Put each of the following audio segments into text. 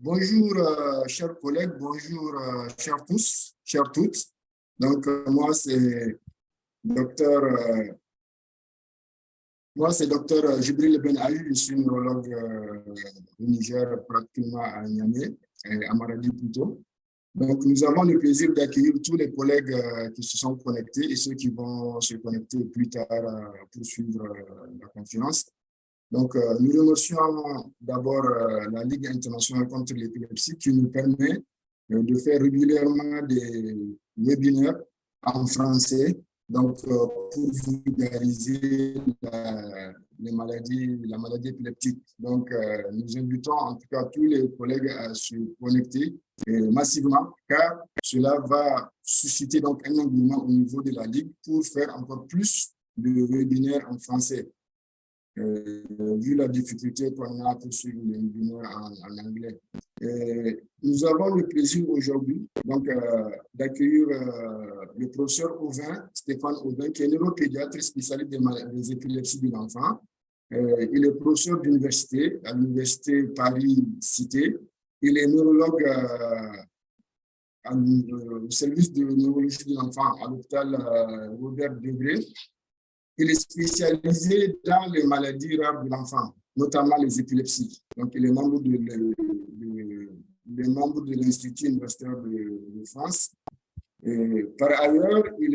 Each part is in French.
Bonjour, chers collègues, bonjour, chers tous, chers toutes. Donc, docteur, euh, moi, c'est docteur Jibril Ben Ali, je suis neurologue au Niger, pratiquement à Niamey, à Maradi plutôt. Donc, nous avons le plaisir d'accueillir tous les collègues qui se sont connectés et ceux qui vont se connecter plus tard pour suivre la conférence. Donc, nous remercions d'abord la Ligue internationale contre l'épilepsie qui nous permet de faire régulièrement des webinaires en français, donc pour vulgariser la maladie épileptique. Donc, nous invitons en tout cas tous les collègues à se connecter massivement, car cela va susciter donc un engouement au niveau de la Ligue pour faire encore plus de webinaires en français. Vu la difficulté qu'on a pour suivre les webinaires en anglais. Nous avons le plaisir aujourd'hui d'accueillir le professeur Auvin, Stéphane Auvin, qui est neuropédiatre spécialiste des épilepsies de l'enfant. Il est professeur d'université à l'université Paris-Cité. Il est neurologue au service de neurologie de l'enfant à l'hôpital Robert Debré. Il est spécialisé dans les maladies rares de l'enfant, notamment les épilepsies. Donc, il est membre de l'Institut universitaire de France. Et par ailleurs, il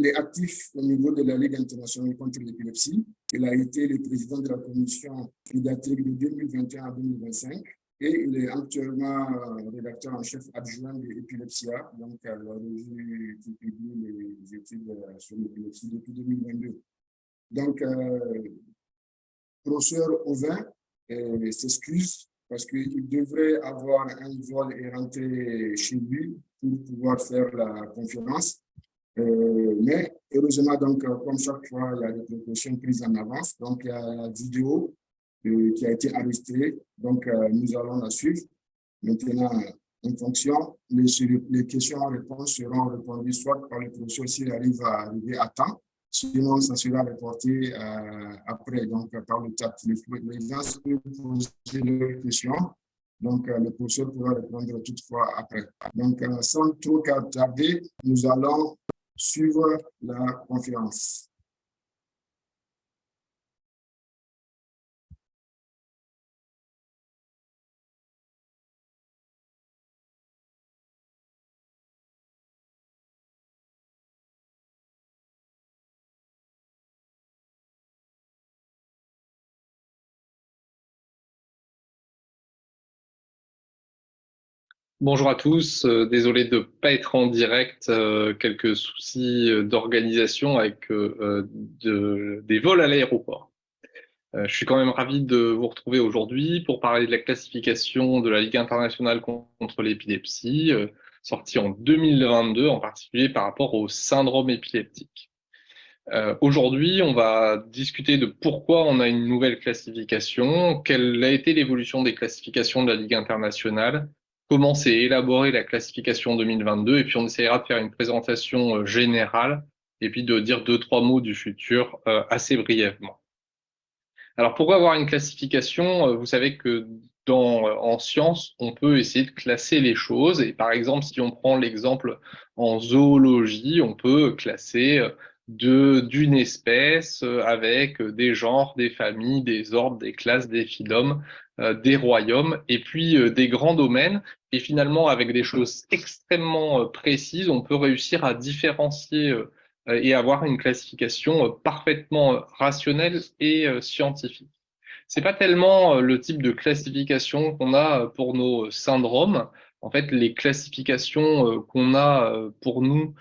est actif au niveau de la Ligue internationale contre l'épilepsie. Il a été le président de la commission pédiatrique de 2021 à 2025. Et il est actuellement rédacteur en chef adjoint de Epilepsia, donc la revue qui publie les études sur l'épilepsie depuis 2022. Donc, professeur Auvin s'excuse parce qu'il devrait avoir un vol et rentrer chez lui pour pouvoir faire la conférence. Mais heureusement, donc, comme chaque fois, il y a des précautions prises en avance. Donc, il y a la vidéo qui a été enregistrée. Donc, nous allons la suivre. Maintenant, en fonction, les questions-réponses seront répondues soit par le professeur s'il arrive à arriver à temps, sinon ça sera reporté après, donc par le chat. Les gens peuvent poser leurs questions, donc le professeur pourra répondre toutefois après. Donc, sans trop tarder, nous allons suivre la conférence. Bonjour à tous, désolé de ne pas être en direct, quelques soucis d'organisation avec des vols à l'aéroport. Je suis quand même ravi de vous retrouver aujourd'hui pour parler de la classification de la Ligue internationale contre l'épilepsie, sortie en 2022, en particulier par rapport au syndrome épileptique. Aujourd'hui, on va discuter de pourquoi on a une nouvelle classification, quelle a été l'évolution des classifications de la Ligue internationale, comment s'est élaborée la classification 2022, et puis on essaiera de faire une présentation générale, et puis de dire 2-3 mots du futur assez brièvement. Alors pourquoi avoir une classification? Vous savez que en science, on peut essayer de classer les choses, et par exemple, si on prend l'exemple en zoologie, on peut classer d'une espèce avec des genres, des familles, des ordres, des classes, des phylums, des royaumes, et puis des grands domaines. Et finalement, avec des choses extrêmement précises, on peut réussir à différencier et avoir une classification parfaitement rationnelle et scientifique. C'est pas tellement le type de classification qu'on a pour nos syndromes. En fait, les classifications qu'on a pour nous,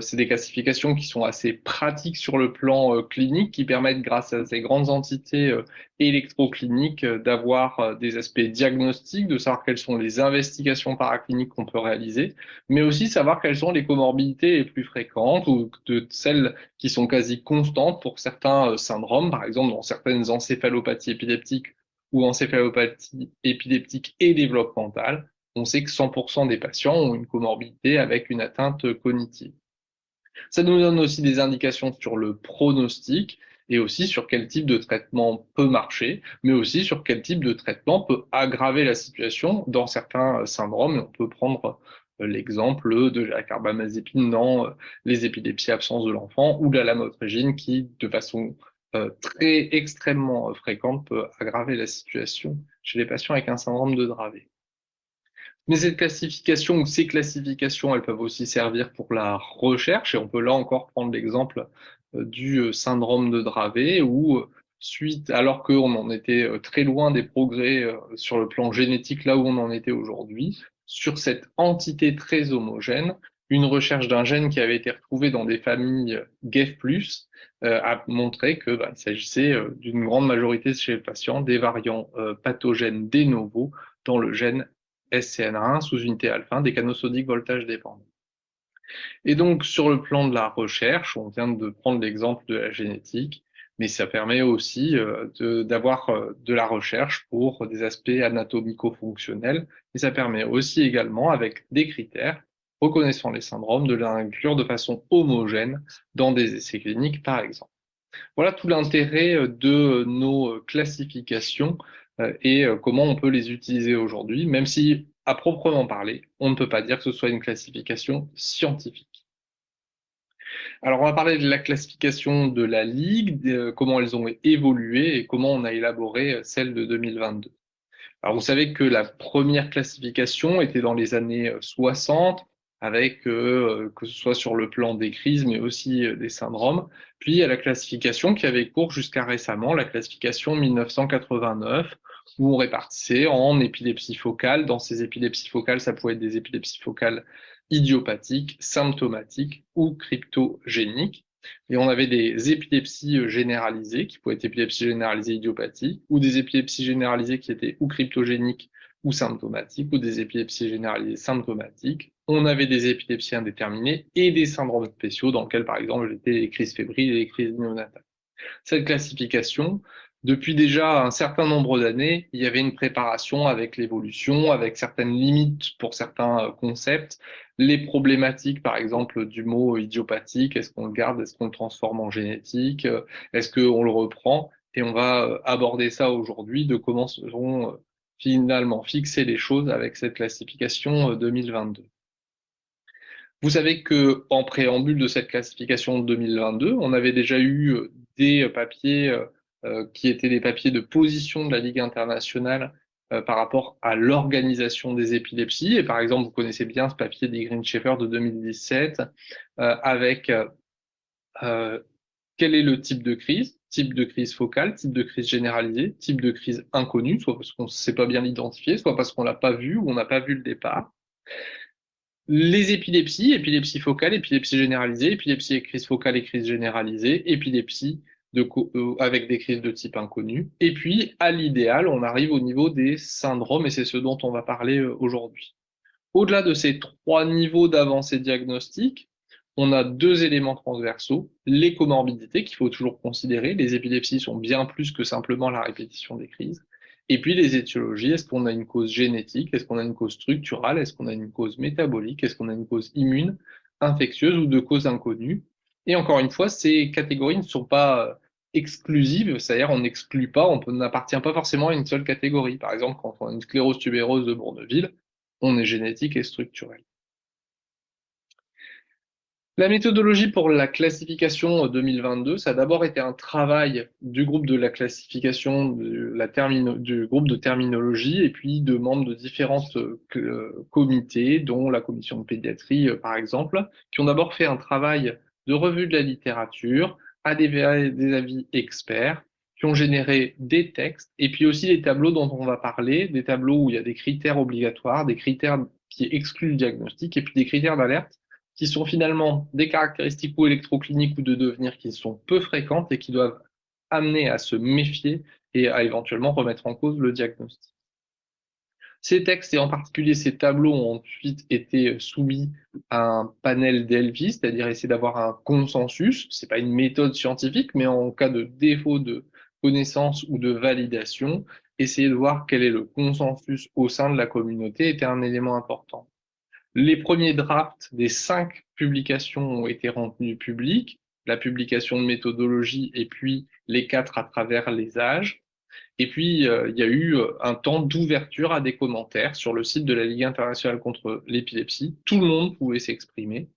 c'est des classifications qui sont assez pratiques sur le plan clinique, qui permettent, grâce à ces grandes entités électrocliniques, d'avoir des aspects diagnostiques, de savoir quelles sont les investigations paracliniques qu'on peut réaliser, mais aussi savoir quelles sont les comorbidités les plus fréquentes ou de celles qui sont quasi constantes pour certains syndromes, par exemple dans certaines encéphalopathies épileptiques ou encéphalopathies épileptiques et développementales. On sait que 100% des patients ont une comorbidité avec une atteinte cognitive. Ça nous donne aussi des indications sur le pronostic. et aussi sur quel type de traitement peut marcher, mais aussi sur quel type de traitement peut aggraver la situation dans certains syndromes. On peut prendre l'exemple de la carbamazépine dans les épilepsies absence de l'enfant ou de la lamotrigine qui, de façon très extrêmement fréquente, peut aggraver la situation chez les patients avec un syndrome de Dravet. Mais cette classification ou ces classifications, elles peuvent aussi servir pour la recherche, et on peut là encore prendre l'exemple du syndrome de Dravet, où alors qu'on en était très loin des progrès sur le plan génétique, là où on en était aujourd'hui, sur cette entité très homogène, une recherche d'un gène qui avait été retrouvé dans des familles GEF+, a montré qu'il s'agissait d'une grande majorité chez les patients des variants pathogènes de novo dans le gène SCN1 sous unité alpha, des canaux sodiques voltage dépendants. Et donc, sur le plan de la recherche, on vient de prendre l'exemple de la génétique, mais ça permet aussi d'avoir de la recherche pour des aspects anatomico-fonctionnels, et ça permet aussi également, avec des critères reconnaissant les syndromes, de l'inclure de façon homogène dans des essais cliniques, par exemple. Voilà tout l'intérêt de nos classifications et comment on peut les utiliser aujourd'hui, même si, à proprement parler, on ne peut pas dire que ce soit une classification scientifique. Alors, on va parler de la classification de la Ligue, comment elles ont évolué et comment on a élaboré celle de 2022. Alors, vous savez que la première classification était dans les années 60, avec que ce soit sur le plan des crises, mais aussi des syndromes. Puis, il y a la classification qui avait cours jusqu'à récemment, la classification 1989, où on répartissait en épilepsie focale. Dans ces épilepsies focales, ça pouvait être des épilepsies focales idiopathiques, symptomatiques ou cryptogéniques. Et on avait des épilepsies généralisées, qui pouvaient être épilepsies généralisées idiopathiques, ou des épilepsies généralisées qui étaient ou cryptogéniques ou symptomatiques, ou des épilepsies généralisées symptomatiques. On avait des épilepsies indéterminées et des syndromes spéciaux, dans lesquels, par exemple, étaient les crises fébriles et les crises néonatales. Cette classification, depuis déjà un certain nombre d'années, il y avait une préparation avec l'évolution, avec certaines limites pour certains concepts, les problématiques, par exemple, du mot idiopathique, est-ce qu'on le garde, est-ce qu'on le transforme en génétique, est-ce qu'on le reprend, et on va aborder ça aujourd'hui, de comment seront finalement fixer les choses avec cette classification 2022. Vous savez que en préambule de cette classification de 2022, on avait déjà eu des papiers qui étaient des papiers de position de la Ligue internationale par rapport à l'organisation des épilepsies. Et par exemple, vous connaissez bien ce papier d'Igrin Schaeffer de 2017 avec quel est le type de crise focale, type de crise généralisée, type de crise inconnue, soit parce qu'on ne sait pas bien l'identifier, soit parce qu'on l'a pas vu ou on n'a pas vu le départ. Les épilepsies, épilepsie focale, épilepsie généralisée, épilepsie et crise focale et crise généralisée, épilepsie avec des crises de type inconnu. Et puis, à l'idéal, on arrive au niveau des syndromes, et c'est ce dont on va parler aujourd'hui. Au-delà de ces trois niveaux d'avancée diagnostique, on a deux éléments transversaux, les comorbidités qu'il faut toujours considérer. Les épilepsies sont bien plus que simplement la répétition des crises. Et puis les étiologies, est-ce qu'on a une cause génétique, est-ce qu'on a une cause structurale, est-ce qu'on a une cause métabolique, est-ce qu'on a une cause immune, infectieuse ou de cause inconnue. Et encore une fois, ces catégories ne sont pas exclusives, c'est-à-dire on n'exclut pas, on n'appartient pas forcément à une seule catégorie. Par exemple, quand on a une sclérose tubéreuse de Bourneville, on est génétique et structurel. La méthodologie pour la classification 2022, ça a d'abord été un travail du groupe de la classification, du groupe de terminologie, et puis de membres de différents comités, dont la commission de pédiatrie, par exemple, qui ont d'abord fait un travail de revue de la littérature, à des avis experts, qui ont généré des textes, et puis aussi les tableaux dont on va parler, des tableaux où il y a des critères obligatoires, des critères qui excluent le diagnostic, et puis des critères d'alerte qui sont finalement des caractéristiques ou électrocliniques ou de devenir qui sont peu fréquentes et qui doivent amener à se méfier et à éventuellement remettre en cause le diagnostic. Ces textes et en particulier ces tableaux ont ensuite été soumis à un panel d'Elvis, c'est-à-dire essayer d'avoir un consensus. C'est pas une méthode scientifique, mais en cas de défaut de connaissance ou de validation, essayer de voir quel est le consensus au sein de la communauté était un élément important. Les premiers drafts des 5 publications ont été rendus publics. la publication de méthodologie et puis les 4 à travers les âges. Et puis, il y a eu un temps d'ouverture à des commentaires sur le site de la Ligue internationale contre l'épilepsie. Tout le monde pouvait s'exprimer.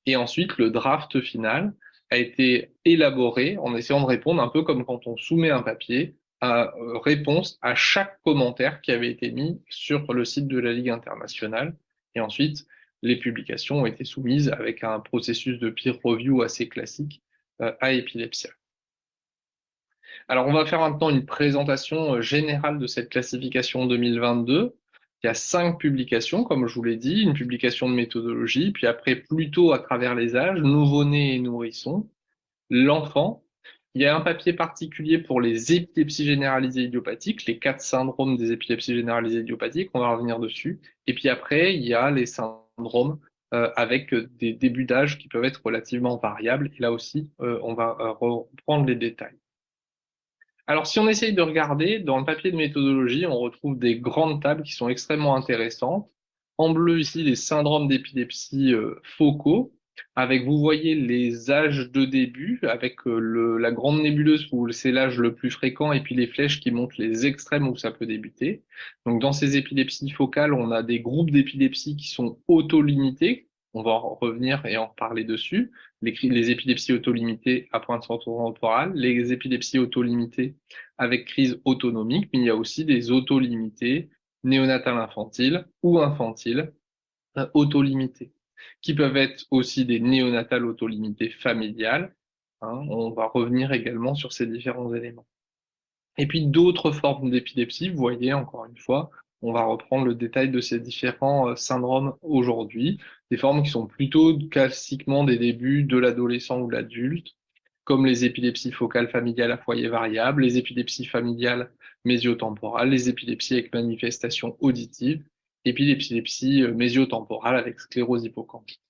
Et ensuite, le draft final a été élaboré en essayant de répondre un peu comme quand on soumet un papier, à réponse à chaque commentaire qui avait été mis sur le site de la Ligue internationale. Et ensuite, les publications ont été soumises avec un processus de peer review assez classique à Epilepsia. Alors, on va faire maintenant une présentation générale de cette classification 2022. Il y a 5 publications, comme je vous l'ai dit, une publication de méthodologie, puis après, plutôt à travers les âges, nouveau-né et nourrisson, l'enfant. Il y a un papier particulier pour les épilepsies généralisées idiopathiques, les 4 syndromes des épilepsies généralisées idiopathiques, on va revenir dessus. Et puis après, il y a les syndromes avec des débuts d'âge qui peuvent être relativement variables. Et là aussi, on va reprendre les détails. Alors, si on essaye de regarder, dans le papier de méthodologie, on retrouve des grandes tables qui sont extrêmement intéressantes. En bleu, ici, les syndromes d'épilepsie focaux, avec, vous voyez, les âges de début, avec la grande nébuleuse où c'est l'âge le plus fréquent, et puis les flèches qui montrent les extrêmes où ça peut débuter. Donc, dans ces épilepsies focales, on a des groupes d'épilepsie qui sont auto-limités. On va en revenir et en reparler dessus. Les épilepsies autolimitées à pointe temporale, les épilepsies autolimitées avec crise autonomique, mais il y a aussi des autolimitées néonatales infantiles ou infantiles autolimitées, qui peuvent être aussi des néonatales autolimitées familiales. On va revenir également sur ces différents éléments. Et puis d'autres formes d'épilepsie, vous voyez, encore une fois, on va reprendre le détail de ces différents syndromes aujourd'hui, des formes qui sont plutôt classiquement des débuts de l'adolescent ou l'adulte, comme les épilepsies focales familiales à foyer variable, les épilepsies familiales mésiotemporales, les épilepsies avec manifestation auditive, et puis l'épilepsie mésiotemporale avec sclérose hippocampique.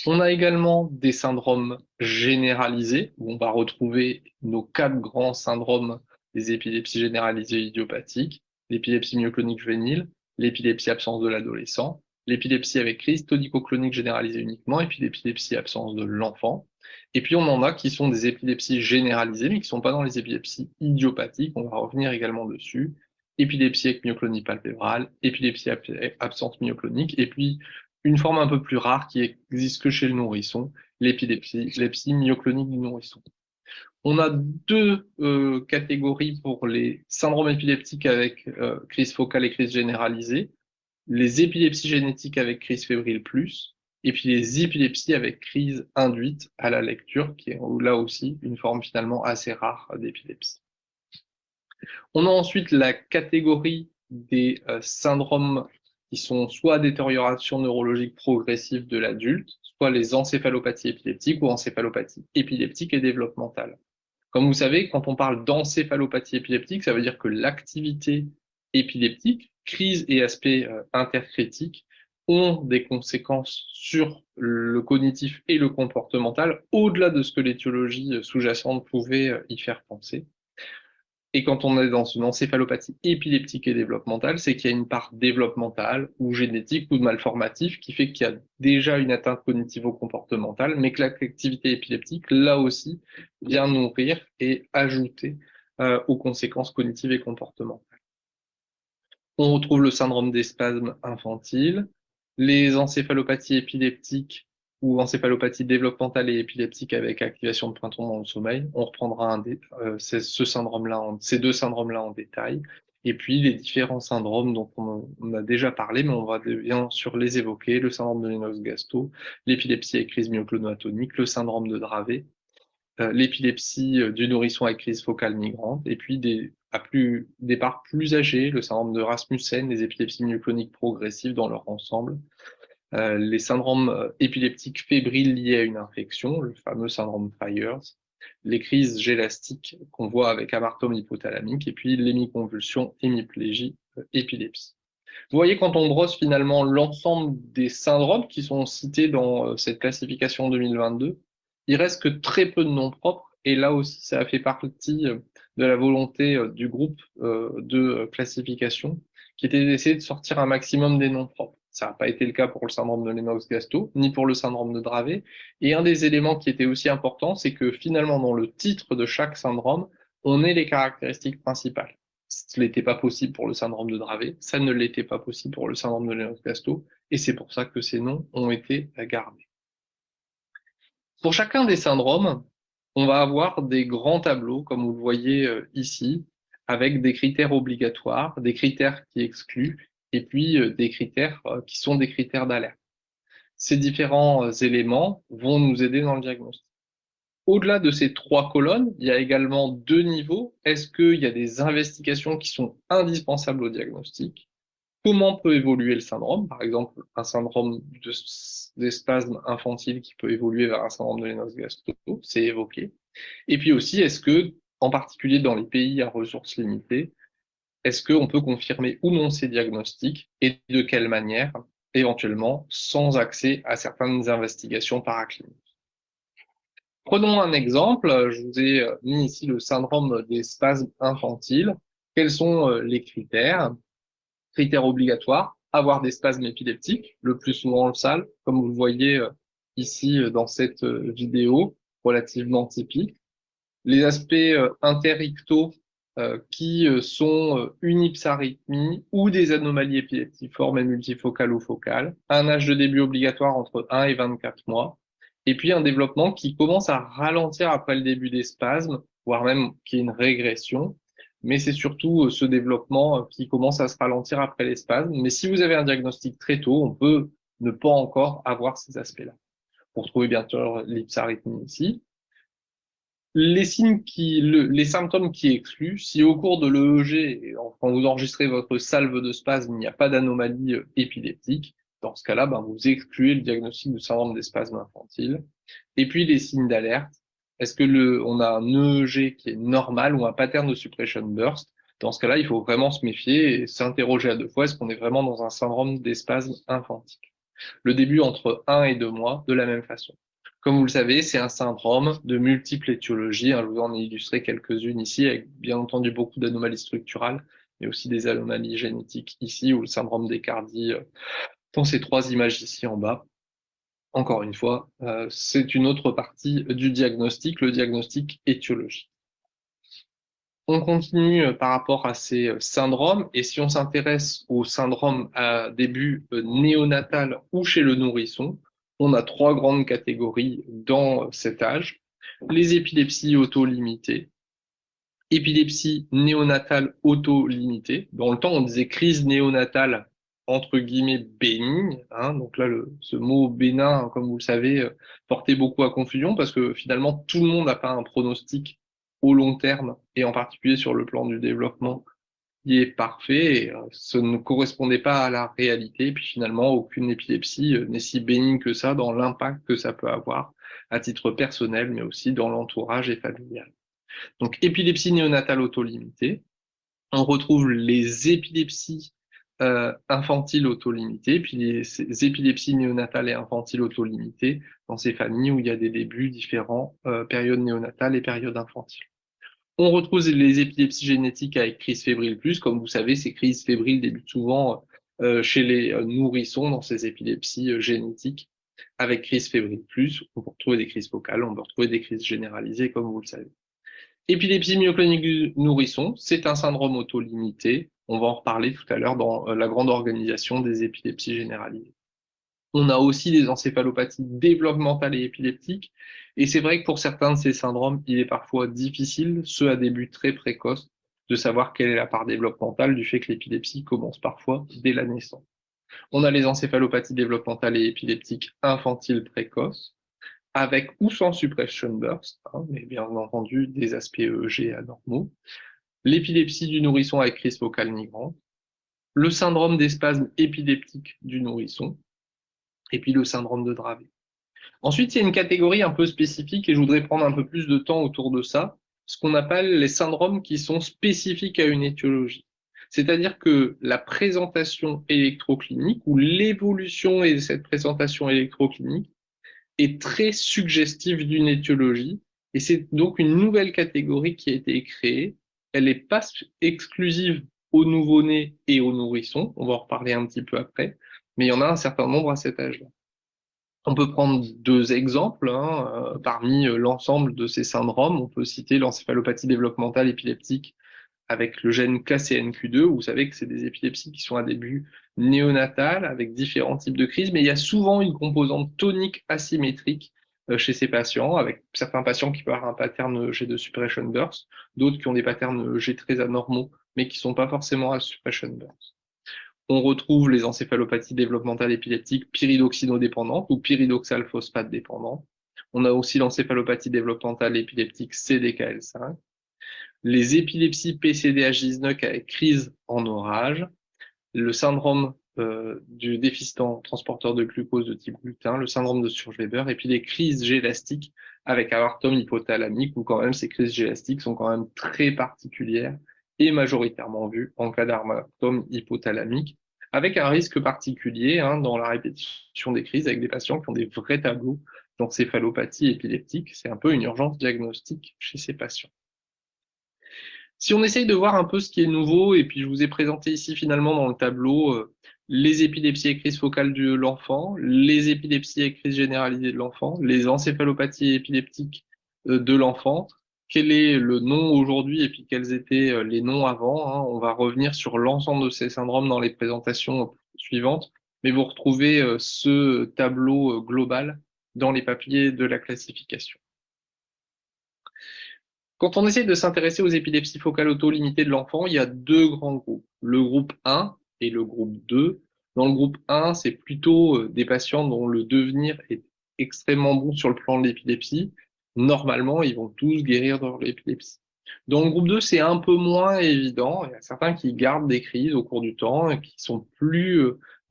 On a également des syndromes généralisés, où on va retrouver nos 4 grands syndromes des épilepsies généralisées idiopathiques, l'épilepsie myoclonique juvénile, l'épilepsie absence de l'adolescent, l'épilepsie avec crise tonico-clonique généralisée uniquement, et puis l'épilepsie absence de l'enfant. Et puis on en a qui sont des épilepsies généralisées, mais qui ne sont pas dans les épilepsies idiopathiques, on va revenir également dessus. Épilepsie avec myoclonie palpébrale, épilepsie absente myoclonique, et puis une forme un peu plus rare qui existe que chez le nourrisson, l'épilepsie myoclonique du nourrisson. On a 2 catégories pour les syndromes épileptiques avec crise focale et crise généralisée, les épilepsies génétiques avec crise fébrile plus, et puis les épilepsies avec crise induite à la lecture, qui est là aussi une forme finalement assez rare d'épilepsie. On a ensuite la catégorie des syndromes qui sont soit détérioration neurologique progressive de l'adulte, soit les encéphalopathies épileptiques ou encéphalopathies épileptiques et développementales. Comme vous savez, quand on parle d'encéphalopathie épileptique, ça veut dire que l'activité épileptique, crise et aspect intercritique, ont des conséquences sur le cognitif et le comportemental, au-delà de ce que l'étiologie sous-jacente pouvait y faire penser. Et quand on est dans une encéphalopathie épileptique et développementale, c'est qu'il y a une part développementale ou génétique ou de malformatif qui fait qu'il y a déjà une atteinte cognitivo-comportementale, mais que l'activité épileptique, là aussi, vient nourrir et ajouter aux conséquences cognitives et comportementales. On retrouve le syndrome des spasmes infantiles, les encéphalopathies épileptiques ou encéphalopathie développementale et épileptique avec activation de pointon dans le sommeil. On reprendra ces 2 syndromes-là en détail. Et puis les différents syndromes dont on a déjà parlé, mais on va bien sûr les évoquer, le syndrome de Lennox-Gastaut, l'épilepsie avec crise myoclonoatonique, le syndrome de Dravet, l'épilepsie du nourrisson avec crise focale migrante, et puis des parts plus âgées, le syndrome de Rasmussen, les épilepsies myocloniques progressives dans leur ensemble, les syndromes épileptiques fébriles liés à une infection, le fameux syndrome Fires, les crises gélastiques qu'on voit avec amartome hypothalamique, et puis l'hémiconvulsion, hémiplégie, épilepsie. Vous voyez, quand on brosse finalement l'ensemble des syndromes qui sont cités dans cette classification 2022, il reste que très peu de noms propres, et là aussi ça a fait partie de la volonté du groupe de classification, qui était d'essayer de sortir un maximum des noms propres. Ça n'a pas été le cas pour le syndrome de Lennox-Gastaut, ni pour le syndrome de Dravet. Et un des éléments qui était aussi important, c'est que finalement, dans le titre de chaque syndrome, on ait les caractéristiques principales. Ce n'était pas possible pour le syndrome de Dravet, ça ne l'était pas possible pour le syndrome de Lennox-Gastaut, et c'est pour ça que ces noms ont été gardés. Pour chacun des syndromes, on va avoir des grands tableaux, comme vous le voyez ici, avec des critères obligatoires, des critères qui excluent, et puis des critères qui sont des critères d'alerte. Ces différents éléments vont nous aider dans le diagnostic. Au-delà de ces 3 colonnes, il y a également 2 niveaux. Est-ce qu'il y a des investigations qui sont indispensables au diagnostic? Comment peut évoluer le syndrome? Par exemple, un syndrome des spasmes infantiles qui peut évoluer vers un syndrome de Lennox-Gastaut, c'est évoqué. Et puis aussi, est-ce que, en particulier dans les pays à ressources limitées, est-ce qu'on peut confirmer ou non ces diagnostics et de quelle manière, éventuellement, sans accès à certaines investigations paracliniques? Prenons un exemple, je vous ai mis ici le syndrome des spasmes infantiles. Quels sont les critères? Critères obligatoires, avoir des spasmes épileptiques, le plus souvent dans le salle, comme vous le voyez ici dans cette vidéo, relativement typique. Les aspects interictaux qui sont une hypsarythmie ou des anomalies épileptiformes et multifocales ou focales, un âge de début obligatoire entre 1 et 24 mois, et puis un développement qui commence à ralentir après le début des spasmes, voire même qui est une régression, mais c'est surtout ce développement qui commence à se ralentir après les spasmes. Mais si vous avez un diagnostic très tôt, on peut ne pas encore avoir ces aspects-là. Pour trouver bien sûr l'hypsarythmie ici. Les symptômes qui excluent, si au cours de l'EEG, quand vous enregistrez votre salve de spasme, il n'y a pas d'anomalie épileptique, dans ce cas-là, vous excluez le diagnostic du syndrome des spasmes infantiles. Et puis les signes d'alerte, est-ce que on a un EEG qui est normal ou un pattern de suppression burst? Dans ce cas-là, il faut vraiment se méfier et s'interroger à 2 fois, est-ce qu'on est vraiment dans un syndrome des spasmes infantiles? Le début entre 1 et 2 mois, de la même façon. Comme vous le savez, c'est un syndrome de multiples étiologies. Je vous en ai illustré quelques-unes ici, avec bien entendu beaucoup d'anomalies structurales, mais aussi des anomalies génétiques ici, ou le syndrome des cardies dans ces 3 images ici en bas. Encore une fois, c'est une autre partie du diagnostic, le diagnostic étiologique. On continue par rapport à ces syndromes, et si on s'intéresse au syndrome à début néonatal ou chez le nourrisson, on a 3 grandes catégories dans cet âge. Les épilepsies auto-limitées, épilepsie néonatale auto-limitée. Dans le temps, on disait crise néonatale entre guillemets bénigne. Donc là, ce mot bénin, comme vous le savez, portait beaucoup à confusion parce que finalement, tout le monde n'a pas un pronostic au long terme et en particulier sur le plan du développement qui est parfait. Et, ce ne correspondait pas à la réalité. Et puis finalement, aucune épilepsie n'est si bénigne que ça dans l'impact que ça peut avoir à titre personnel, mais aussi dans l'entourage et familial. Donc, épilepsie néonatale autolimitée. On retrouve les épilepsies infantiles autolimitées, puis les épilepsies néonatales et infantiles autolimitées dans ces familles où il y a des débuts différents, période néonatale et période infantile. On retrouve les épilepsies génétiques avec crise fébrile plus. Comme vous savez, ces crises fébriles débutent souvent chez les nourrissons dans ces épilepsies génétiques avec crise fébrile plus. On peut retrouver des crises focales, on peut retrouver des crises généralisées, comme vous le savez. Épilepsie myoclonique du nourrisson, c'est un syndrome auto-limité. On va en reparler tout à l'heure dans la grande organisation des épilepsies généralisées. On a aussi des encéphalopathies développementales et épileptiques. Et c'est vrai que pour certains de ces syndromes, il est parfois difficile, ceux à début très précoce, de savoir quelle est la part développementale du fait que l'épilepsie commence parfois dès la naissance. On a les encéphalopathies développementales et épileptiques infantiles précoces, avec ou sans suppression burst, mais bien entendu des aspects EEG anormaux, l'épilepsie du nourrisson avec crise focale migrante, le syndrome des spasmes épileptiques du nourrisson, et puis le syndrome de Dravet. Ensuite, il y a une catégorie un peu spécifique, et je voudrais prendre un peu plus de temps autour de ça, ce qu'on appelle les syndromes qui sont spécifiques à une étiologie. C'est-à-dire que la présentation électroclinique ou l'évolution de cette présentation électroclinique est très suggestive d'une étiologie, et c'est donc une nouvelle catégorie qui a été créée. Elle n'est pas exclusive aux nouveau-nés et aux nourrissons, on va en reparler un petit peu après, mais il y en a un certain nombre à cet âge-là. On peut prendre deux exemples parmi l'ensemble de ces syndromes. On peut citer l'encéphalopathie développementale épileptique avec le gène KCNQ2. Vous savez que c'est des épilepsies qui sont à début néonatal avec différents types de crises, mais il y a souvent une composante tonique asymétrique chez ces patients, avec certains patients qui peuvent avoir un pattern G2 suppression burst, d'autres qui ont des patterns G très anormaux, mais qui ne sont pas forcément à suppression burst. On retrouve les encéphalopathies développementales épileptiques pyridoxinodépendantes ou pyridoxal phosphate dépendantes. On a aussi l'encéphalopathie développementale épileptique CDKL5. Les épilepsies PCDH19 avec crise en orage, le syndrome du déficient transporteur de glucose de type gluten, le syndrome de Sturge-Weber, et puis les crises gélastiques avec aortome hypothalamique, où quand même ces crises gélastiques sont quand même très particulières et majoritairement vues en cas d'aortome hypothalamique, avec un risque particulier dans la répétition des crises avec des patients qui ont des vrais tableaux d'encéphalopathie épileptique. C'est un peu une urgence diagnostique chez ces patients. Si on essaye de voir un peu ce qui est nouveau, et puis je vous ai présenté ici finalement dans le tableau les épilepsies et crises focales de l'enfant, les épilepsies et crises généralisées de l'enfant, les encéphalopathies épileptiques de l'enfant, quel est le nom aujourd'hui et puis quels étaient les noms avant. On va revenir sur l'ensemble de ces syndromes dans les présentations suivantes, mais vous retrouvez ce tableau global dans les papiers de la classification. Quand on essaie de s'intéresser aux épilepsies focales auto-limitées de l'enfant, il y a deux grands groupes, le groupe 1 et le groupe 2. Dans le groupe 1, c'est plutôt des patients dont le devenir est extrêmement bon sur le plan de l'épilepsie. Normalement, ils vont tous guérir de l'épilepsie. Dans le groupe 2, c'est un peu moins évident. Il y a certains qui gardent des crises au cours du temps et qui sont plus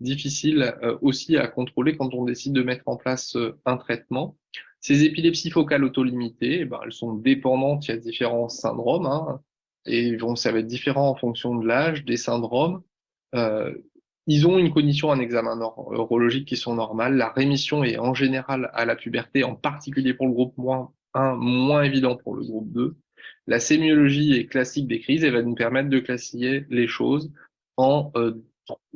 difficiles aussi à contrôler quand on décide de mettre en place un traitement. Ces épilepsies focales autolimitées, elles sont dépendantes, il y a différents syndromes, et ça va être différent en fonction de l'âge des syndromes. Ils ont une cognition, un examen neurologique qui sont normales. La rémission est en général à la puberté, en particulier pour le groupe 1, moins évident pour le groupe 2. La sémiologie est classique des crises et va nous permettre de classifier les choses en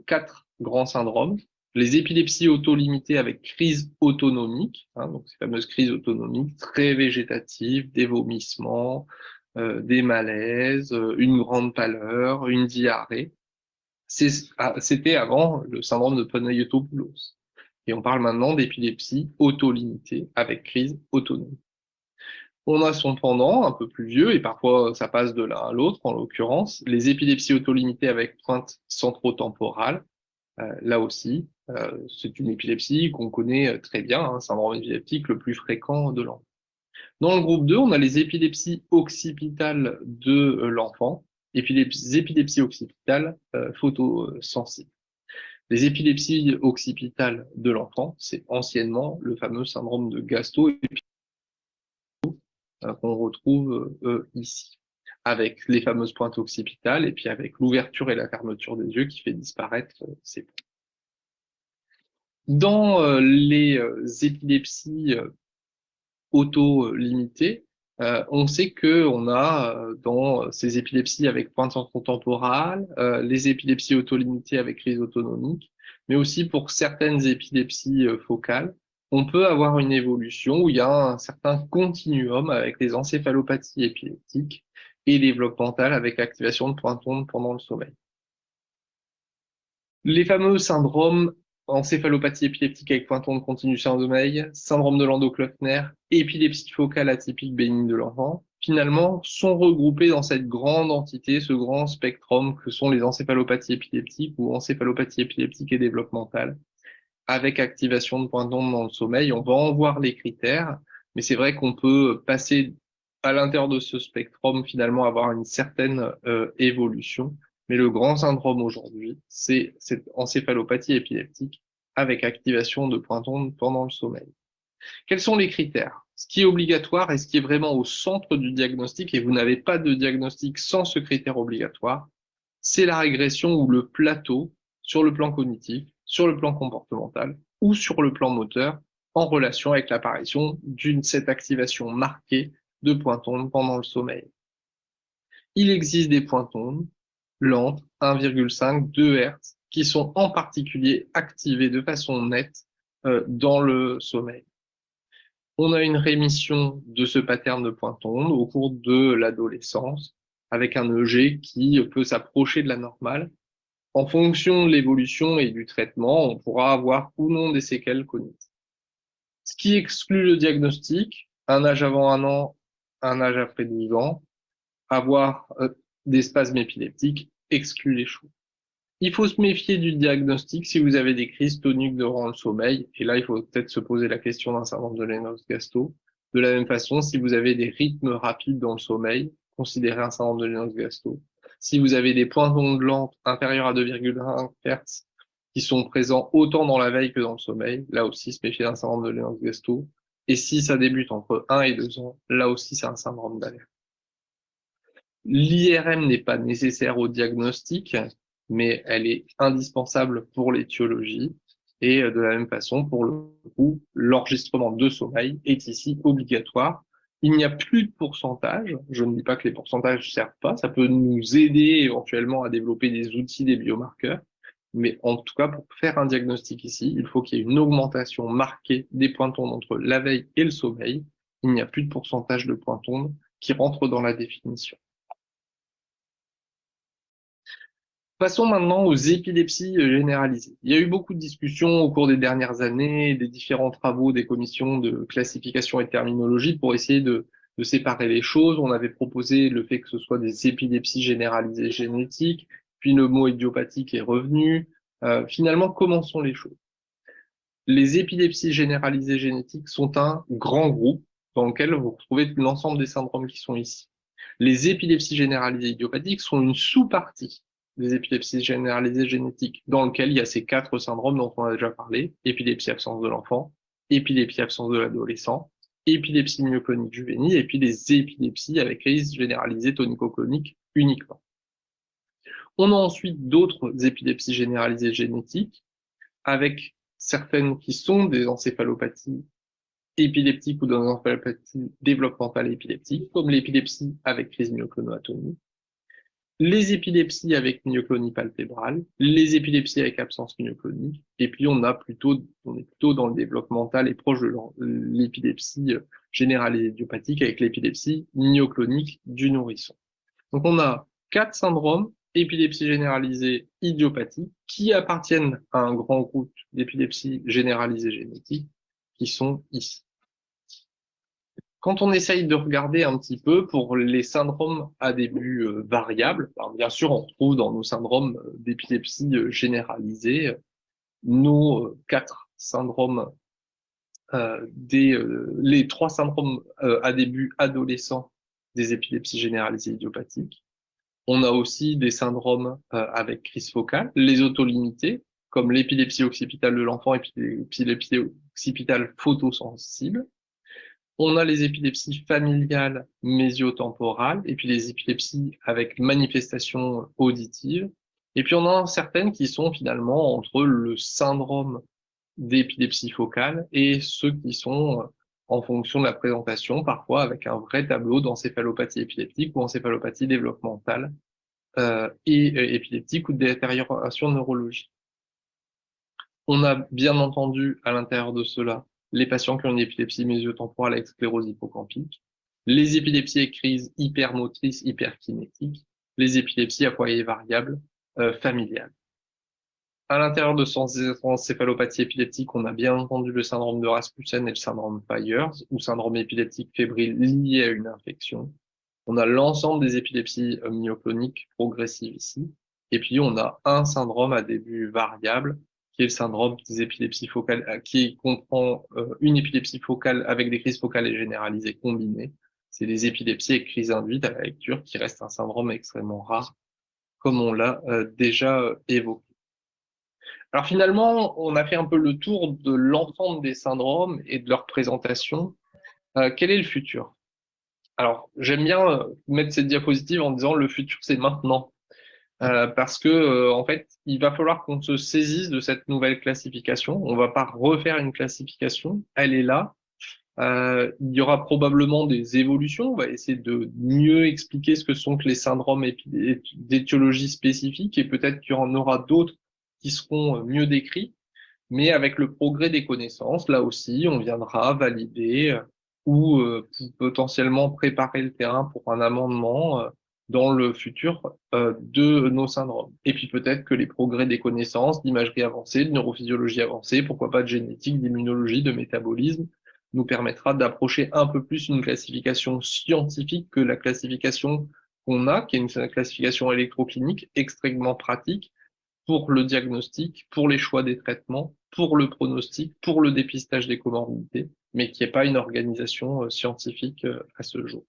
4 grands syndromes. Les épilepsies auto-limitées avec crise autonomique, donc ces fameuses crises autonomiques très végétatives, des vomissements, des malaises, une grande pâleur, une diarrhée. C'était avant le syndrome de Panayotopoulos. Et on parle maintenant d'épilepsie auto-limitée avec crise autonome. On a son pendant, un peu plus vieux, et parfois ça passe de l'un à l'autre, en l'occurrence, les épilepsies auto-limitées avec pointe centrotemporale. Là aussi, c'est une épilepsie qu'on connaît très bien, syndrome épileptique le plus fréquent de l'enfant. Dans le groupe 2, on a les épilepsies occipitales de l'enfant, et puis les épilepsies occipitales photosensibles. Les épilepsies occipitales de l'enfant, c'est anciennement le fameux syndrome de Gastaut qu'on retrouve ici, avec les fameuses pointes occipitales et puis avec l'ouverture et la fermeture des yeux qui fait disparaître ces points. Dans les épilepsies auto-limitées, on sait qu'on a dans ces épilepsies avec pointe centrotemporale, les épilepsies auto-limitées avec crise autonomique, mais aussi pour certaines épilepsies focales, on peut avoir une évolution où il y a un certain continuum avec les encéphalopathies épileptiques et développementales avec activation de pointes ondes pendant le sommeil. Les fameux syndromes encéphalopathie épileptique avec pointes ondes continue sans sommeil, syndrome de Landau-Kleffner, épilepsie focale atypique bénigne de l'enfant, finalement sont regroupés dans cette grande entité, ce grand spectrum que sont les encéphalopathies épileptiques ou encéphalopathies épileptiques et développementales, avec activation de pointes ondes dans le sommeil. On va en voir les critères, mais c'est vrai qu'on peut passer à l'intérieur de ce spectrum, finalement avoir une certaine évolution. Mais le grand syndrome aujourd'hui, c'est cette encéphalopathie épileptique avec activation de pointes ondes pendant le sommeil. Quels sont les critères? Ce qui est obligatoire et ce qui est vraiment au centre du diagnostic, et vous n'avez pas de diagnostic sans ce critère obligatoire, c'est la régression ou le plateau sur le plan cognitif, sur le plan comportemental ou sur le plan moteur en relation avec l'apparition cette activation marquée de pointes ondes pendant le sommeil. Il existe des pointes ondes lentes, 1,5, 2 Hz, qui sont en particulier activés de façon nette dans le sommeil. On a une rémission de ce pattern de point onde au cours de l'adolescence, avec un EG qui peut s'approcher de la normale. En fonction de l'évolution et du traitement, on pourra avoir ou non des séquelles cognitives. Ce qui exclut le diagnostic, un âge avant 1 an, un âge après 12 ans, avoir des spasmes épileptiques exclut les choses. Il faut se méfier du diagnostic si vous avez des crises toniques durant le sommeil. Et là, il faut peut-être se poser la question d'un syndrome de Lennox-Gastaut. De la même façon, si vous avez des rythmes rapides dans le sommeil, considérez un syndrome de Lennox-Gastaut. Si vous avez des points d'onde lentes inférieurs à 2,1 Hz qui sont présents autant dans la veille que dans le sommeil, là aussi, se méfier d'un syndrome de Lennox-Gastaut. Et si ça débute entre 1 et 2 ans, là aussi, c'est un syndrome d'alerte. L'IRM n'est pas nécessaire au diagnostic, mais elle est indispensable pour l'étiologie. Et de la même façon, pour le coup, l'enregistrement de sommeil est ici obligatoire. Il n'y a plus de pourcentage. Je ne dis pas que les pourcentages ne servent pas. Ça peut nous aider éventuellement à développer des outils, des biomarqueurs. Mais en tout cas, pour faire un diagnostic ici, il faut qu'il y ait une augmentation marquée des points d'onde entre la veille et le sommeil. Il n'y a plus de pourcentage de points d'onde qui rentre dans la définition. Passons maintenant aux épilepsies généralisées. Il y a eu beaucoup de discussions au cours des dernières années, des différents travaux des commissions de classification et de terminologie pour essayer de séparer les choses. On avait proposé le fait que ce soit des épilepsies généralisées génétiques, puis le mot idiopathique est revenu. Finalement, comment sont les choses? Les épilepsies généralisées génétiques sont un grand groupe dans lequel vous retrouvez l'ensemble des syndromes qui sont ici. Les épilepsies généralisées idiopathiques sont une sous-partie des épilepsies généralisées génétiques, dans lequel il y a ces 4 syndromes dont on a déjà parlé: épilepsie absence de l'enfant, épilepsie absence de l'adolescent, épilepsie myoclonique juvénile, et puis les épilepsies avec crise généralisée tonico-clonique uniquement. On a ensuite d'autres épilepsies généralisées génétiques, avec certaines qui sont des encéphalopathies épileptiques ou des encéphalopathies développementales épileptiques, comme l'épilepsie avec crise myoclonoatonie, les épilepsies avec myoclonie palpébrale, les épilepsies avec absence myoclonique, et puis on est plutôt dans le développemental et proche de l'épilepsie généralisée idiopathique avec l'épilepsie myoclonique du nourrisson. Donc on a 4 syndromes épilepsie généralisée idiopathique qui appartiennent à un grand groupe d'épilepsie généralisée génétique qui sont ici. Quand on essaye de regarder un petit peu pour les syndromes à début variable, alors bien sûr, on retrouve dans nos syndromes d'épilepsie généralisée nos 4 syndromes, les 3 syndromes à début adolescent des épilepsies généralisées idiopathiques. On a aussi des syndromes avec crise focale, les autolimités, comme l'épilepsie occipitale de l'enfant et l'épilepsie occipitale photosensible. On a les épilepsies familiales mésio-temporales et puis les épilepsies avec manifestation auditive. Et puis on a certaines qui sont finalement entre le syndrome d'épilepsie focale et ceux qui sont en fonction de la présentation, parfois avec un vrai tableau d'encéphalopathie épileptique ou encéphalopathie développementale et épileptique ou de détérioration neurologique. On a bien entendu à l'intérieur de cela les patients qui ont une épilepsie mésio-temporale avec sclérose hippocampique, les épilepsies avec crise hypermotrice, hyperkinétique, les épilepsies à foyer variable familiales. À l'intérieur de cette encéphalopathie épileptique, on a bien entendu le syndrome de Rasmussen et le syndrome Byers, ou syndrome épileptique fébrile lié à une infection. On a l'ensemble des épilepsies myocloniques progressives ici. Et puis, on a un syndrome à début variable, qui est le syndrome des épilepsies focales, qui comprend une épilepsie focale avec des crises focales et généralisées combinées. C'est les épilepsies avec crise induite à la lecture, qui reste un syndrome extrêmement rare, comme on l'a déjà évoqué. Alors finalement, on a fait un peu le tour de l'ensemble des syndromes et de leur présentation. Quel est le futur? Alors, j'aime bien mettre cette diapositive en disant le futur, c'est maintenant. Parce que en fait, il va falloir qu'on se saisisse de cette nouvelle classification. On va pas refaire une classification, elle est là. Il y aura probablement des évolutions. On va essayer de mieux expliquer ce que sont que les syndromes d'étiologie spécifique et peut-être qu'il y en aura d'autres qui seront mieux décrits, mais avec le progrès des connaissances, là aussi, on viendra valider ou potentiellement préparer le terrain pour un amendement dans le futur de nos syndromes. Et puis peut-être que les progrès des connaissances, d'imagerie avancée, de neurophysiologie avancée, pourquoi pas de génétique, d'immunologie, de métabolisme, nous permettra d'approcher un peu plus une classification scientifique que la classification qu'on a, qui est une classification électroclinique extrêmement pratique pour le diagnostic, pour les choix des traitements, pour le pronostic, pour le dépistage des comorbidités, mais qui n'est pas une organisation scientifique à ce jour.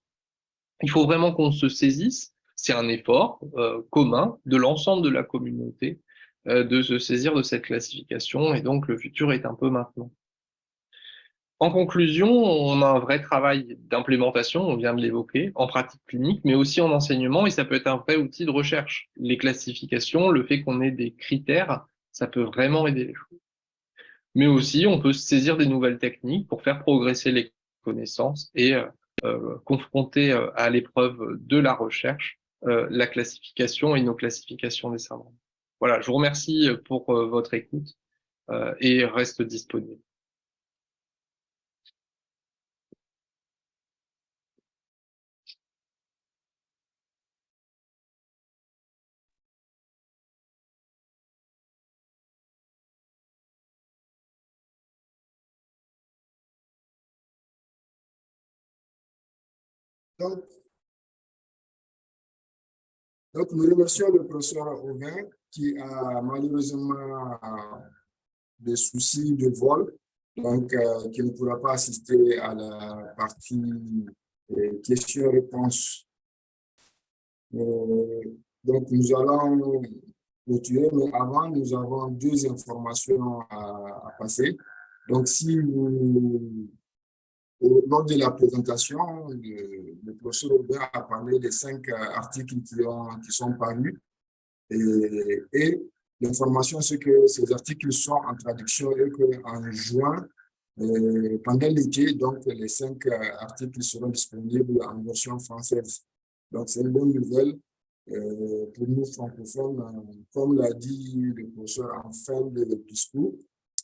Il faut vraiment qu'on se saisisse, c'est un effort commun de l'ensemble de la communauté de se saisir de cette classification, et donc le futur est un peu maintenant. En conclusion, on a un vrai travail d'implémentation, on vient de l'évoquer, en pratique clinique, mais aussi en enseignement, et ça peut être un vrai outil de recherche. Les classifications, le fait qu'on ait des critères, ça peut vraiment aider les choses. Mais aussi, on peut se saisir des nouvelles techniques pour faire progresser les connaissances et confronter à l'épreuve de la recherche la classification et nos classifications des syndromes. Voilà, je vous remercie pour votre écoute et reste disponible. Donc, nous remercions le professeur Aubin qui a malheureusement des soucis de vol, donc qui ne pourra pas assister à la partie questions-réponses. Donc, nous allons clôturer, mais avant, nous avons deux informations à passer. Donc, si vous lors de la présentation, le professeur Aubin a parlé des 5 articles qui sont parus. Et l'information, c'est que ces articles sont en traduction et qu'en juin, pendant l'été, donc les 5 articles seront disponibles en version française. Donc, c'est une bonne nouvelle pour nous francophones. Comme l'a dit le professeur en fin de discours,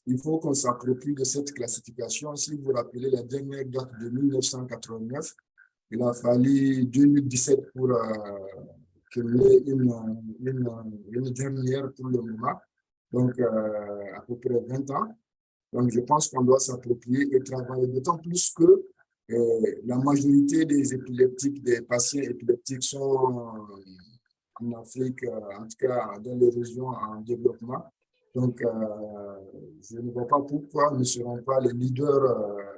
il faut qu'on s'approprie de cette classification. Si vous vous rappelez, la dernière date de 1989, il a fallu 2017 pour qu'il y ait une dernière pour le moment, donc à peu près 20 ans. Donc, je pense qu'on doit s'approprier et travailler, d'autant plus que la majorité des épileptiques, des patients épileptiques sont en Afrique, en tout cas dans les régions en développement. Donc, je ne vois pas pourquoi nous ne serons pas les leaders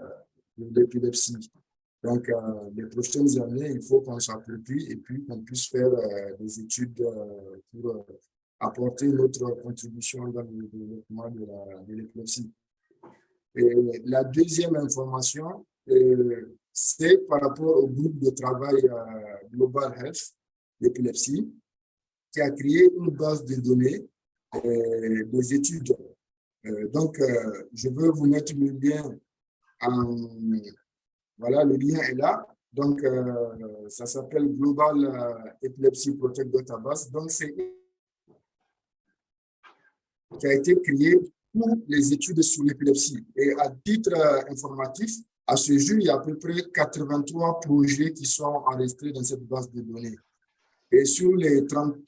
de l'épilepsie. Donc, les prochaines années, il faut qu'on s'approprie et puis qu'on puisse faire des études pour apporter notre contribution dans le développement de l'épilepsie. La deuxième information, c'est par rapport au groupe de travail Global Health d'épilepsie qui a créé une base de données des études. Donc, je veux vous mettre le lien voilà, le lien est là. Donc, ça s'appelle Global Epilepsy Project Database. Donc, c'est qui a été créé pour les études sur l'épilepsie. Et à titre informatif, à ce jour, il y a à peu près 83 projets qui sont enregistrés dans cette base de données. Et sur les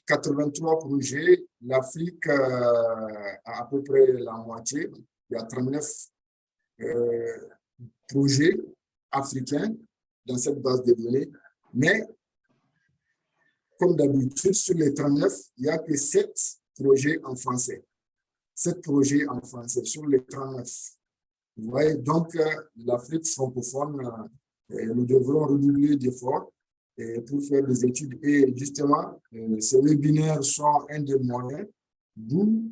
83 projets, l'Afrique a à peu près la moitié. Il y a 39 projets africains dans cette base de données. Mais, comme d'habitude, sur les 39, il n'y a que 7 projets en français. 7 projets en français sur les 39. Vous voyez, donc l'Afrique francophone, nous devrons redoubler d'efforts pour faire des études. Et justement, ces webinaires sont un des moyens, d'où,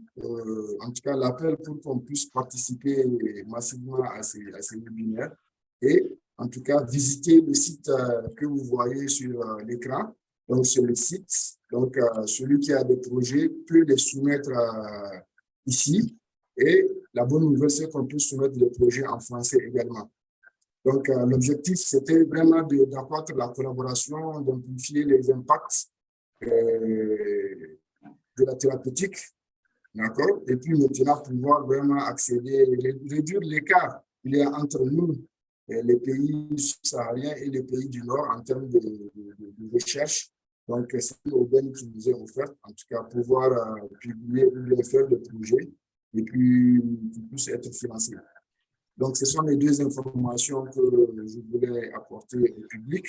en tout cas, l'appel pour qu'on puisse participer massivement à ces webinaires et, en tout cas, visiter le site que vous voyez sur l'écran. Donc, sur le site, donc, celui qui a des projets peut les soumettre ici. Et la bonne nouvelle, c'est qu'on peut soumettre des projets en français également. Donc, l'objectif, c'était vraiment d'accroître la collaboration, d'amplifier les impacts de la thérapeutique, D'accord? Et puis maintenant, pouvoir vraiment accéder, réduire l'écart qu'il y a entre nous, les pays subsahariens et les pays du Nord en termes de recherche. Donc, c'est l'aubaine qui nous est offerte, en tout cas, pouvoir publier ou bien faire des projets et puis qui puissent être financés. Donc, ce sont les deux informations que je voulais apporter au public.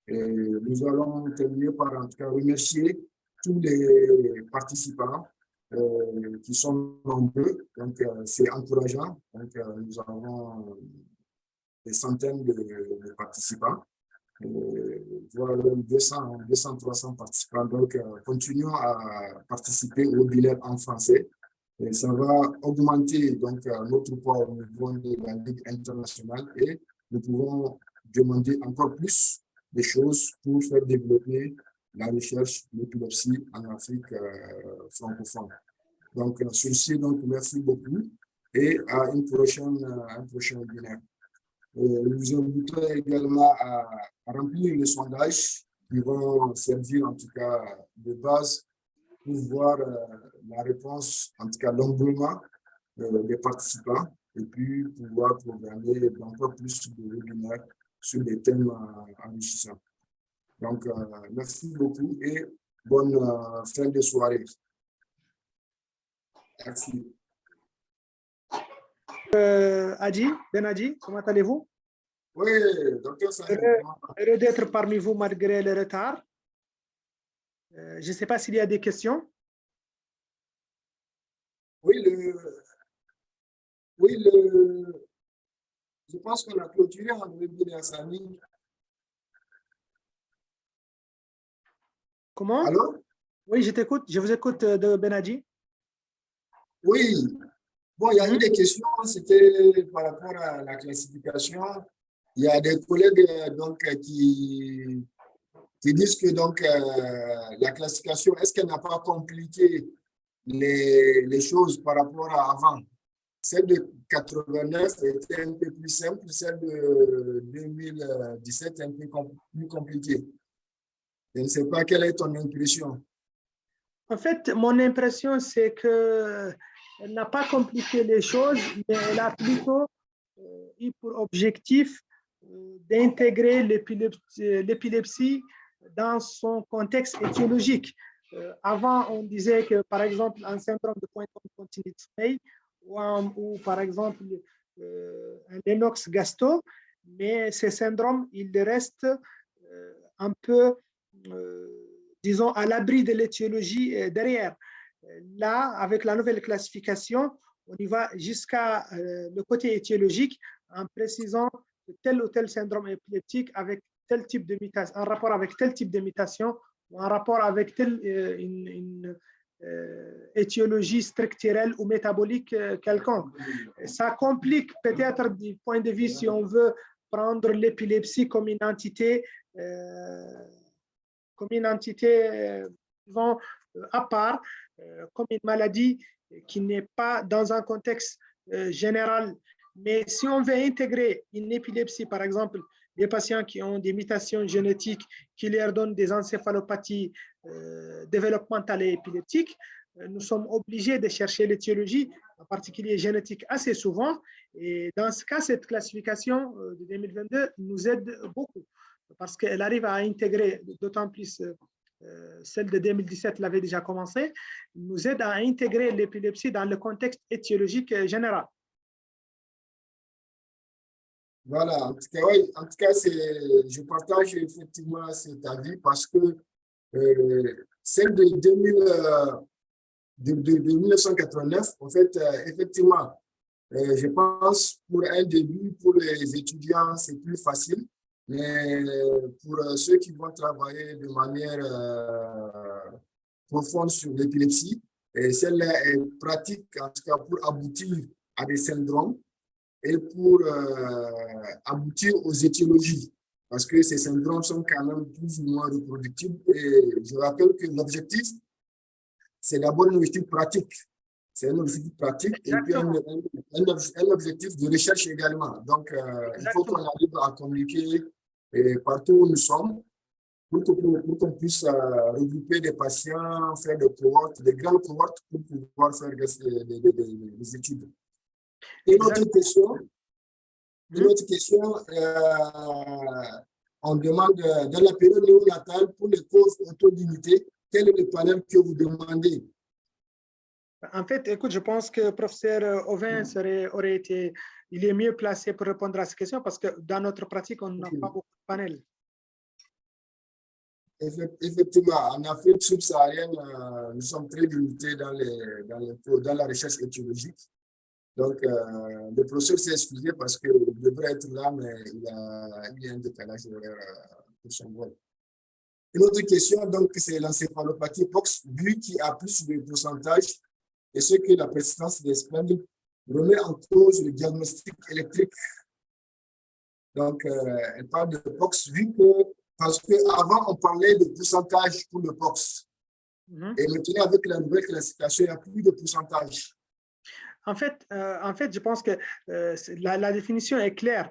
Et nous allons terminer par, en tout cas, remercier tous les participants qui sont nombreux. Donc, c'est encourageant. Donc, nous avons des centaines de participants. Voilà, 200, 200, 300 participants. Donc, continuons à participer au bilan en français. Et ça va augmenter donc, notre poids au niveau de la Ligue internationale et nous pouvons demander encore plus de choses pour faire développer la recherche de l'épilepsie en Afrique francophone. Donc, sur ce, donc, merci beaucoup et à un prochain webinaire. Nous vous invitons également à remplir les sondages qui vont servir en tout cas de base pour voir la réponse, en tout cas l'engouement des participants, et puis pouvoir programmer encore plus de webinaires sur des thèmes enrichissants. Donc, merci beaucoup et bonne fin de soirée. Merci. Adi, Ben Adi, comment allez-vous? Oui, docteur Heureux d'être parmi vous malgré le retard. Je ne sais pas s'il y a des questions. Oui, je pense qu'on a clôturé en webinaire, Samy. Comment? Allô? Oui, je vous écoute de Benadi. Oui, bon, il y a eu des questions, c'était par rapport à la classification. Il y a des collègues donc, qui disent que donc, la classification, est-ce qu'elle n'a pas compliqué les choses par rapport à avant? Celle de 89 était un peu plus simple, celle de 2017 un peu plus compliquée. Je ne sais pas quelle est ton impression. En fait, mon impression, c'est qu'elle n'a pas compliqué les choses, mais elle a plutôt eu pour objectif d'intégrer l'épilepsie dans son contexte étiologique. Avant, on disait que, par exemple, un syndrome de Pointon continu de sommeil ou, par exemple, un Lennox-Gastaut, mais ces syndromes, ils restent un peu, disons, à l'abri de l'étiologie derrière. Là, avec la nouvelle classification, on y va jusqu'à le côté étiologique en précisant que tel ou tel syndrome épileptique avec tel type de mutation, en rapport avec tel type de mutation ou en rapport avec telle une étiologie structurelle ou métabolique quelconque. Ça complique peut-être du point de vue si on veut prendre l'épilepsie comme une entité disons, à part, comme une maladie qui n'est pas dans un contexte général. Mais si on veut intégrer une épilepsie, par exemple, des patients qui ont des mutations génétiques qui leur donnent des encéphalopathies développementales et épileptiques, nous sommes obligés de chercher l'étiologie, en particulier génétique, assez souvent. Et dans ce cas, cette classification de 2022 nous aide beaucoup parce qu'elle arrive à intégrer, d'autant plus celle de 2017 l'avait déjà commencé, nous aide à intégrer l'épilepsie dans le contexte étiologique général. Voilà, en tout cas, oui, en tout cas je partage effectivement cet avis parce que celle de 1989, en fait, effectivement, je pense pour un début, pour les étudiants, c'est plus facile. Mais pour ceux qui vont travailler de manière profonde sur l'épilepsie, celle-là est pratique, en tout cas pour aboutir à des syndromes et pour aboutir aux étiologies. Parce que ces syndromes sont quand même plus ou moins reproductibles. Et je rappelle que l'objectif, c'est d'abord un objectif pratique. C'est un objectif pratique Exactement. Et puis un objectif de recherche également. Donc, il faut qu'on arrive à communiquer partout où nous sommes pour qu'on puisse regrouper des patients, faire des cohortes, des grandes cohortes pour pouvoir faire des études. Une autre question, on demande dans la période néonatale pour les causes autolimitées, quel est le panel que vous demandez? En fait, écoute, je pense que le professeur Auvin il est mieux placé pour répondre à ces questions parce que dans notre pratique, on n'a pas beaucoup de panels. Effectivement, en Afrique subsaharienne, nous sommes très limités dans la recherche étiologique. Donc, le professeur s'est excusé parce qu'il devrait être là, mais il y a un décalage pour son vol. Une autre question, donc, c'est l'encéphalopathie POX, vu qu'il y a plus de pourcentage et ce que la persistance des splendes remet en cause le diagnostic électrique. Donc, elle parle de POX, vu que, parce qu'avant, on parlait de pourcentage pour le POX. Et maintenant, avec la nouvelle classification, il n'y a plus de pourcentage. En fait, je pense que la définition est claire.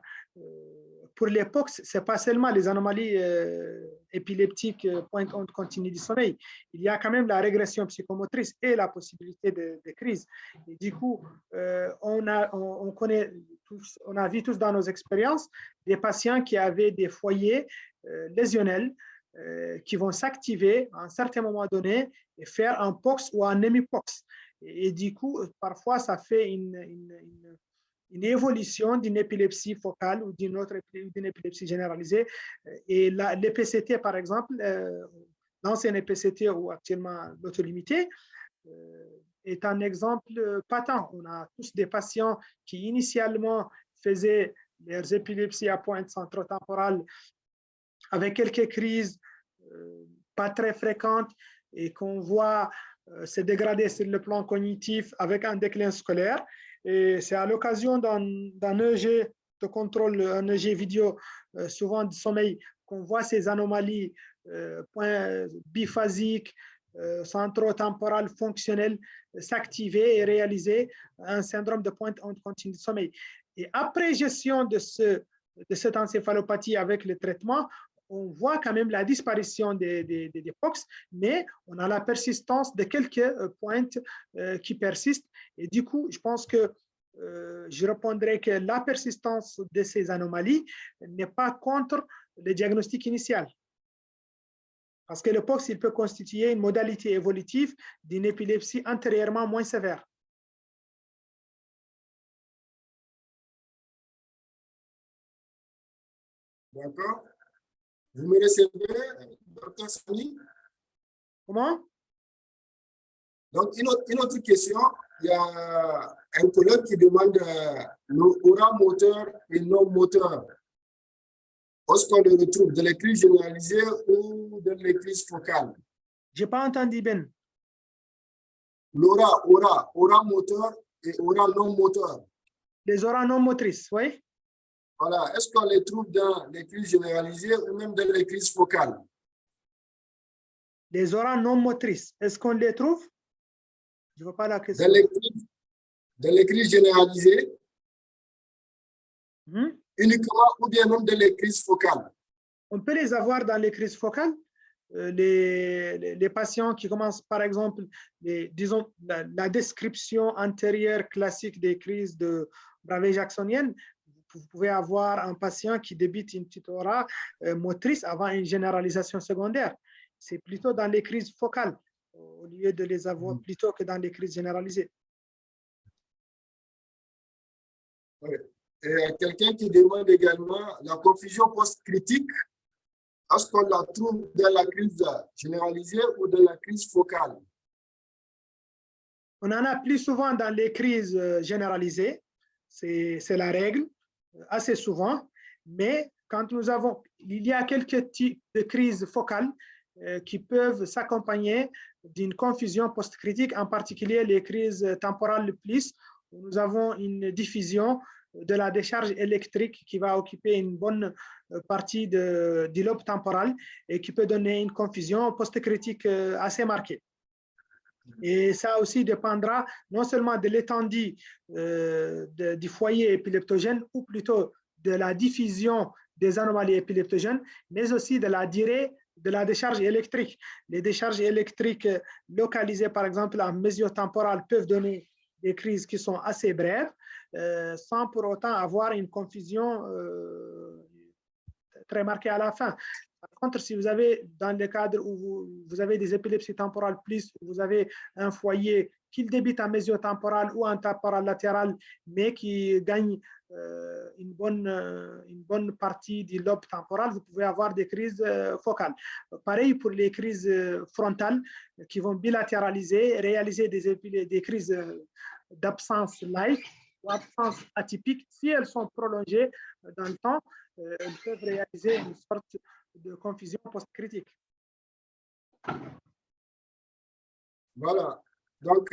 Pour les POX, ce n'est pas seulement les anomalies épileptiques pointe honte continue du sommeil. Il y a quand même la régression psychomotrice et la possibilité de crise. Et du coup, on a vu tous dans nos expériences des patients qui avaient des foyers lésionnels qui vont s'activer à un certain moment donné et faire un POX ou un hémipox. Et du coup, parfois, ça fait une évolution d'une épilepsie focale ou d'une épilepsie généralisée. Et l'EPCT, par exemple, l'ancienne EPCT ou actuellement l'autolimité, est un exemple patent. On a tous des patients qui initialement faisaient leurs épilepsies à pointe centrotemporale avec quelques crises pas très fréquentes et qu'on voit se dégrader sur le plan cognitif avec un déclin scolaire. Et c'est à l'occasion d'un EEG de contrôle, un EEG vidéo, souvent du sommeil, qu'on voit ces anomalies biphasiques, centrotemporales fonctionnelles s'activer et réaliser un syndrome de pointe honte continue du sommeil. Et après gestion de cette encéphalopathie avec le traitement, on voit quand même la disparition des POX, mais on a la persistance de quelques pointes qui persistent. Et du coup, je pense que je répondrai que la persistance de ces anomalies n'est pas contre le diagnostic initial. Parce que le POX, il peut constituer une modalité évolutive d'une épilepsie antérieurement moins sévère. D'accord. Vous me recevez, Dr. Sani? Comment? Donc, une autre question, il y a un collègue qui demande l'aura moteur et non moteur. Est-ce qu'on le retrouve de l'écrise généralisée ou de l'écrise focale? Je n'ai pas entendu bien. L'aura moteur et aura non moteur. Les auras non motrices, oui. Voilà, est-ce qu'on les trouve dans l'écrise généralisée ou même dans l'écrise focale? Les auras non motrices, est-ce qu'on les trouve? Je ne vois pas la question. Dans l'écrise généralisée, uniquement ou bien même dans l'écrise focale? On peut les avoir dans l'écrise focale. Les patients qui commencent, par exemple, disons, la description antérieure classique des crises de Dravet jacksonienne. Vous pouvez avoir un patient qui débute une petite aura motrice avant une généralisation secondaire. C'est plutôt dans les crises focales, au lieu de les avoir plutôt que dans les crises généralisées. Oui. Et quelqu'un qui demande également la confusion post-critique, est-ce qu'on la trouve dans la crise généralisée ou dans la crise focale? On en a plus souvent dans les crises généralisées, c'est la règle. Assez souvent, mais quand il y a quelques types de crises focales qui peuvent s'accompagner d'une confusion post-critique, en particulier les crises temporales le plus, où nous avons une diffusion de la décharge électrique qui va occuper une bonne partie du lobe temporal et qui peut donner une confusion post-critique assez marquée. Et ça aussi dépendra non seulement de l'étendue du foyer épileptogène, ou plutôt de la diffusion des anomalies épileptogènes, mais aussi de la durée de la décharge électrique. Les décharges électriques localisées, par exemple, en mésio-temporale, peuvent donner des crises qui sont assez brèves, sans pour autant avoir une confusion très marquée à la fin. Par contre, si vous avez, dans le cadre où vous avez des épilepsies temporales plus, vous avez un foyer qui débute en mésio-temporal ou en temporal latéral, mais qui gagne une bonne partie du lobe temporal, vous pouvez avoir des crises focales. Pareil pour les crises frontales qui vont bilatéraliser, réaliser des crises d'absence light ou absence atypique. Si elles sont prolongées dans le temps, elles peuvent réaliser une sorte de confusion post-critique. Voilà. Donc,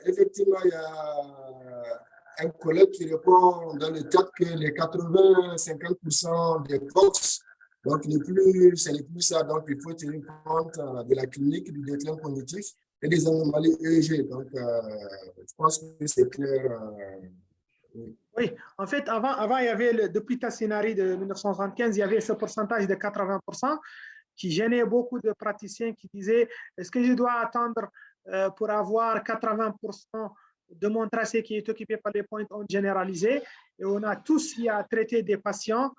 effectivement, il y a un collègue qui répond dans le cadre que les 80-50% des COX, donc ce n'est plus ça. Donc, il faut tenir compte de la clinique, du déclin cognitif et des anomalies EEG. Donc, je pense que c'est clair. Oui, en fait, avant, il y avait, depuis Tassinari de 1975, il y avait ce pourcentage de 80% qui gênait beaucoup de praticiens qui disaient est-ce que je dois attendre pour avoir 80% de mon tracé qui est occupé par les points ondes généralisés? Et on a tous y à traiter des patients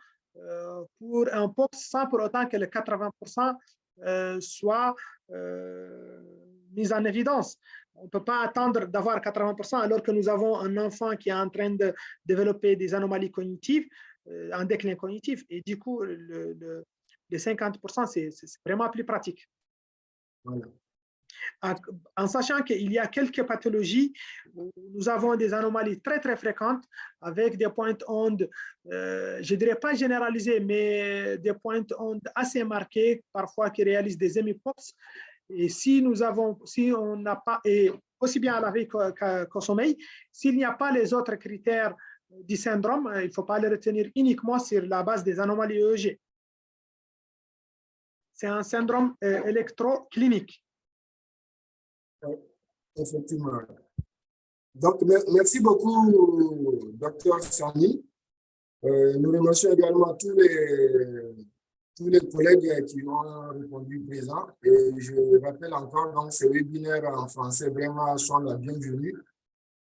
pour un POX sans pour autant que les 80% soient mis en évidence. On ne peut pas attendre d'avoir 80% alors que nous avons un enfant qui est en train de développer des anomalies cognitives, un déclin cognitif. Et du coup, les 50%, c'est vraiment plus pratique. Voilà. En sachant qu'il y a quelques pathologies où nous avons des anomalies très, très fréquentes avec des pointes ondes, je ne dirais pas généralisées, mais des pointes ondes assez marquées, parfois qui réalisent des hémipox. Et si on n'a pas, et aussi bien à la veille qu'au sommeil, s'il n'y a pas les autres critères du syndrome, il ne faut pas les retenir uniquement sur la base des anomalies EEG. C'est un syndrome électroclinique. Effectivement. Donc, merci beaucoup, Dr. Sani. Nous remercions également tous les collègues qui ont répondu présents. Et je rappelle encore, donc, ces webinaires en français vraiment sont la bienvenue.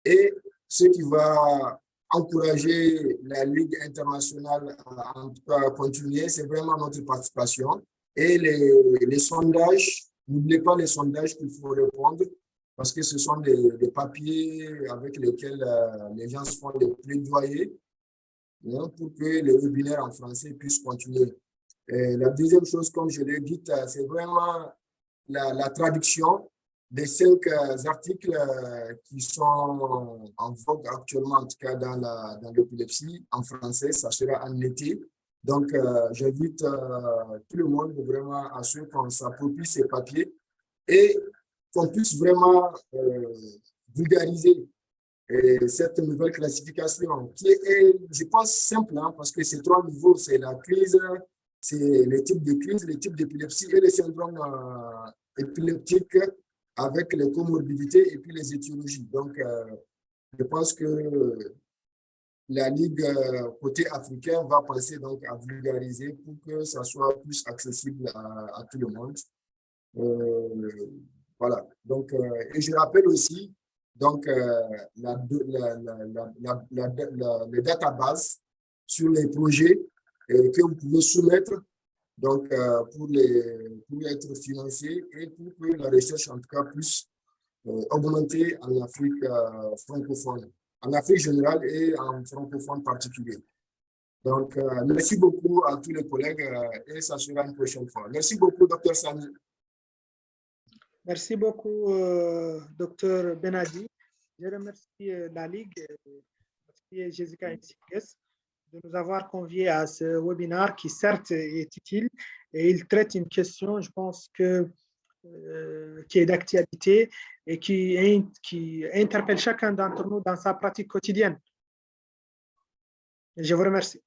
Et ce qui va encourager la Ligue internationale à en tout cas continuer, c'est vraiment notre participation. Et les sondages, n'oubliez pas les sondages qu'il faut répondre, parce que ce sont des papiers avec lesquels les gens se font des plaidoyers pour que les webinaires en français puissent continuer. Et la deuxième chose, comme je l'ai dit, c'est vraiment la traduction des 5 articles qui sont en vogue actuellement, en tout cas dans l'épilepsie, en français. Ça sera en été. Donc, j'invite tout le monde vraiment à ce qu'on s'approprie ces papiers et qu'on puisse vraiment vulgariser cette nouvelle classification qui est, je pense, simple, hein, parce que c'est 3 niveaux. C'est la crise, c'est les types de crise, les types d'épilepsie et les syndromes épileptiques avec les comorbidités et puis les étiologies. Donc, je pense que la Ligue côté africain va passer donc à vulgariser pour que ça soit plus accessible à tout le monde. Voilà. Donc, et je rappelle aussi donc, les databases sur les projets que vous pouvez soumettre donc, pour être financés et pour que la recherche, en tout cas, puisse augmenter en Afrique francophone, en Afrique générale et en francophone particulier. Donc, merci beaucoup à tous les collègues et ça sera une prochaine fois. Merci beaucoup, Dr. Sani. Merci beaucoup, Dr. Benadi. Je remercie la Ligue, merci Jessica Nsikes de nous avoir conviés à ce webinaire qui, certes, est utile et il traite une question, je pense, qui est d'actualité et qui interpelle chacun d'entre nous dans sa pratique quotidienne. Je vous remercie.